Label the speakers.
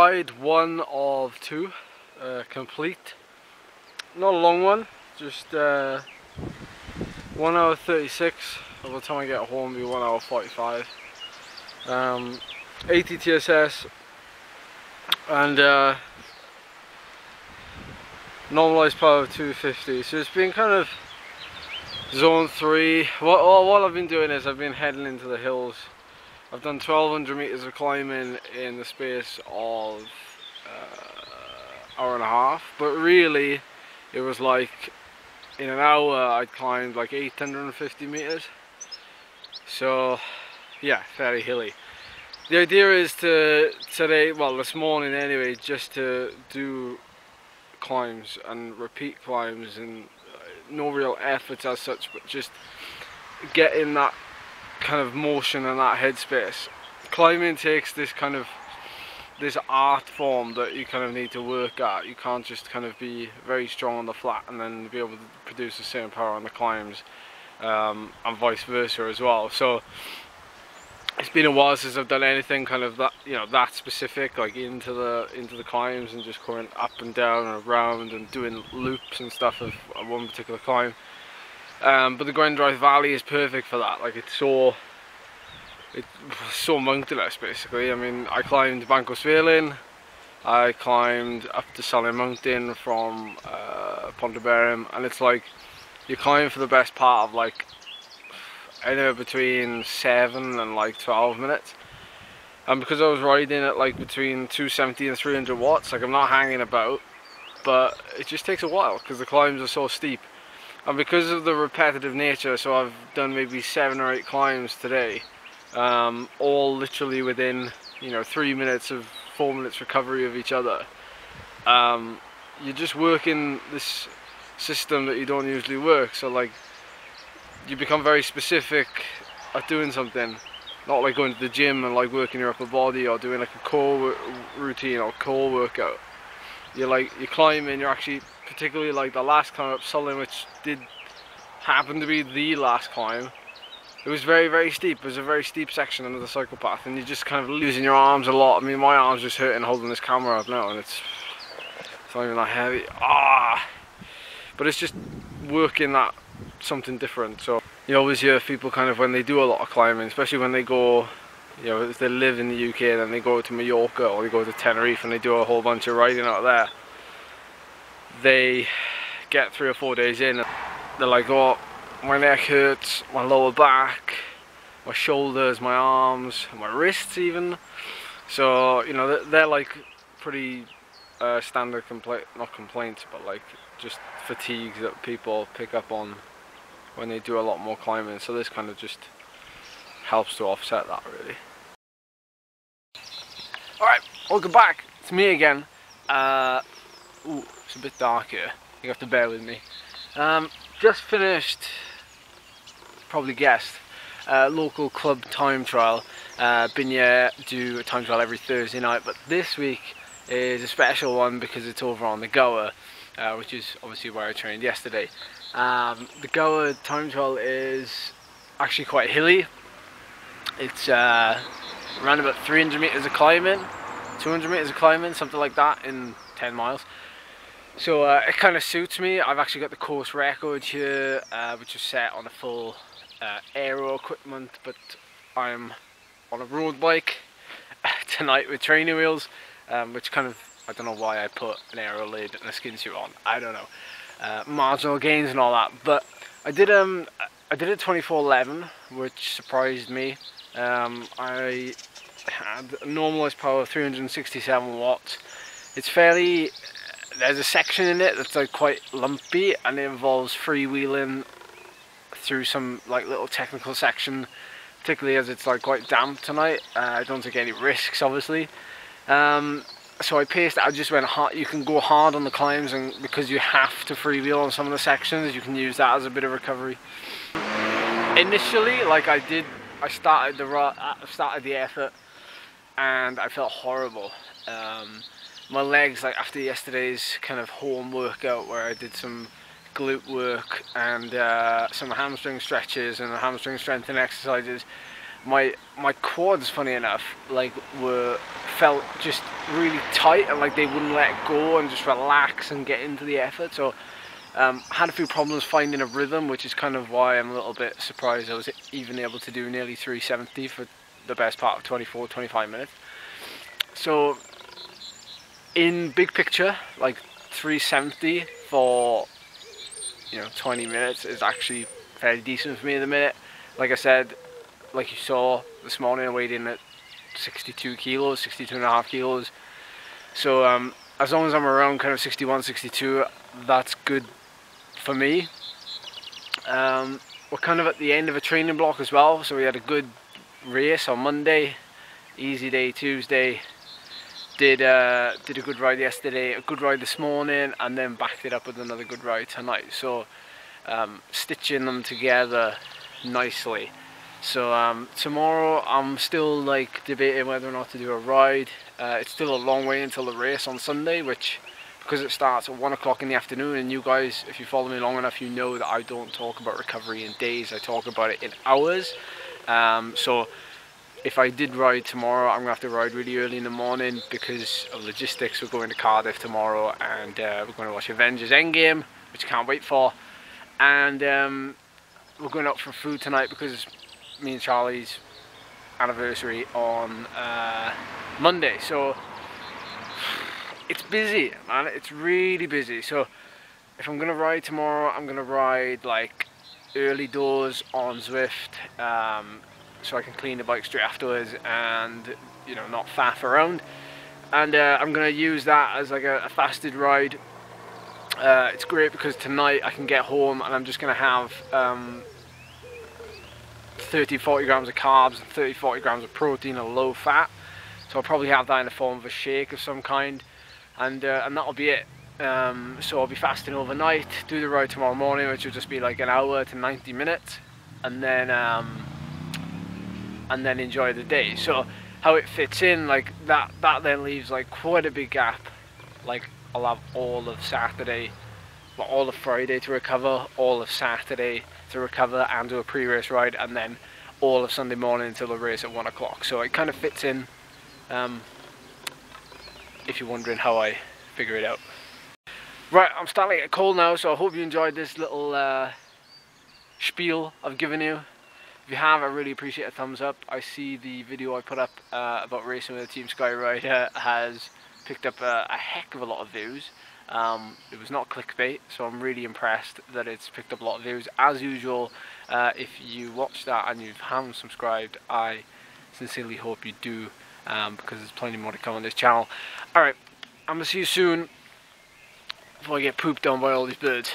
Speaker 1: ride, one of two, complete. Not a long one, just 1 hour 36. By the time I get home, it'll be 1 hour 45. 80 TSS and normalized power of 250. So it's been kind of zone 3. What I've been doing is I've been heading into the hills. I've done 1200 meters of climbing in the space of hour and a half, but really it was like in an hour I'd climbed like 850 meters. So yeah, fairly hilly. The idea is to today, well this morning anyway, just to do climbs and repeat climbs, and no real efforts as such, but just get in that kind of motion and that headspace. Climbing takes this kind of art form that you kind of need to work at. You can't just kind of be very strong on the flat and then be able to produce the same power on the climbs, and vice versa as well. So it's been a while since I've done anything kind of that, you know, that specific, like into the climbs and just going up and down and around and doing loops and stuff of one particular climb. But the Grendrive Valley is perfect for that. Like it's so mountainous basically. I mean, I climbed Banco Svelin, I climbed up to Salin Mountain from Ponteberem, and it's like you climb for the best part of like anywhere between 7 and like 12 minutes. And because I was riding at like between 270 and 300 watts, like I'm not hanging about, but it just takes a while because the climbs are so steep. And because of the repetitive nature, so I've done maybe 7 or 8 climbs today, all literally within, you know, 3 minutes of 4 minutes recovery of each other. You're just working this system that you don't usually work. So like you become very specific at doing something, not like going to the gym and like working your upper body or doing like a core routine or core workout. You're climbing, you're actually, particularly like the last climb up Sullen, which did happen to be the last climb. It was very, very steep. It was a very steep section under the cycle path, and you're just kind of losing your arms a lot. I mean, my arms just hurting holding this camera up now, and it's not even that heavy. But it's just working that something different. So you always hear people kind of, when they do a lot of climbing, especially when they go, you know, if they live in the UK, then they go to Mallorca or they go to Tenerife and they do a whole bunch of riding out there. They get 3 or 4 days in and they're like, oh, my neck hurts, my lower back, my shoulders, my arms, my wrists even. So, you know, they're like pretty standard not complaints, but like just fatigues that people pick up on when they do a lot more climbing. So this kind of just helps to offset that, really. Alright, welcome back. It's me again. Ooh, it's a bit dark here. You have to bear with me. Just finished, probably guessed, local club time trial. Been here, do a time trial every Thursday night, but this week is a special one because it's over on the Goa, which is obviously where I trained yesterday. The Goa time trial is actually quite hilly. It's around about 300 meters of climbing, 200 meters of climbing, something like that in 10 miles. So it kind of suits me. I've actually got the course record here, which is set on a full aero equipment, but I'm on a road bike tonight with training wheels, which kind of, I don't know why I put an aero lid and a skin suit on. I don't know. Marginal gains and all that, but I did it 24:11, which surprised me. I had a normalized power of 367 watts. It's fairly, there's a section in it that's like quite lumpy, and it involves freewheeling through some like little technical section, particularly as it's like quite damp tonight. I don't take any risks, obviously. So I paced it. I just went hard. You can go hard on the climbs, and because you have to freewheel on some of the sections, you can use that as a bit of recovery. Initially, like I started the effort, and I felt horrible. My legs, like after yesterday's kind of home workout where I did some glute work and some hamstring stretches and hamstring strengthening exercises, my quads, funny enough, like felt just really tight, and like they wouldn't let go and just relax and get into the effort. So had a few problems finding a rhythm, which is kind of why I'm a little bit surprised I was even able to do nearly 370 for the best part of 24-25 minutes. So in big picture, like 370 for 20 minutes is actually fairly decent for me at the minute. Like I said, like you saw this morning, I weighed in at 62 kilos, 62.5 kilos. So as long as I'm around kind of 61, 62, that's good for me. We're kind of at the end of a training block as well, so we had a good race on Monday, easy day Tuesday, did a good ride yesterday, a good ride this morning, and then backed it up with another good ride tonight. So stitching them together nicely. So tomorrow I'm still like debating whether or not to do a ride. It's still a long way until the race on Sunday, which, because it starts at 1 o'clock in the afternoon, and you guys, if you follow me long enough, you know that I don't talk about recovery in days, I talk about it in hours. So if I did ride tomorrow, I'm going to have to ride really early in the morning because of logistics. We're going to Cardiff tomorrow, and we're going to watch Avengers Endgame, which I can't wait for. And we're going out for food tonight because me and Charlie's anniversary on Monday. So it's busy, man. It's really busy. So if I'm gonna ride tomorrow, I'm gonna ride like early doors on Zwift, so I can clean the bike straight afterwards and not faff around. And I'm gonna use that as like a fasted ride. It's great because tonight I can get home and I'm just gonna have 30-40 grams of carbs and 30-40 grams of protein and low fat. So I'll probably have that in the form of a shake of some kind, and that'll be it. So I'll be fasting overnight, do the ride tomorrow morning, which will just be like an hour to 90 minutes, and then enjoy the day. So how it fits in, like that then leaves like quite a big gap. Like I'll have all of Saturday, well, all of Friday to recover, all of Saturday to recover and do a pre-race ride, and then all of Sunday morning until the race at 1 o'clock. So it kind of fits in, if you're wondering how I figure it out. Right, I'm starting to get cold now, so I hope you enjoyed this little spiel I've given you. If you have, I really appreciate a thumbs up. I see the video I put up about racing with a Team Skyrider has picked up a heck of a lot of views. It was not clickbait, so I'm really impressed that it's picked up a lot of views. As usual, if you watch that and you haven't subscribed, I sincerely hope you do, because there's plenty more to come on this channel. Alright, I'm going to see you soon before I get pooped on by all these birds.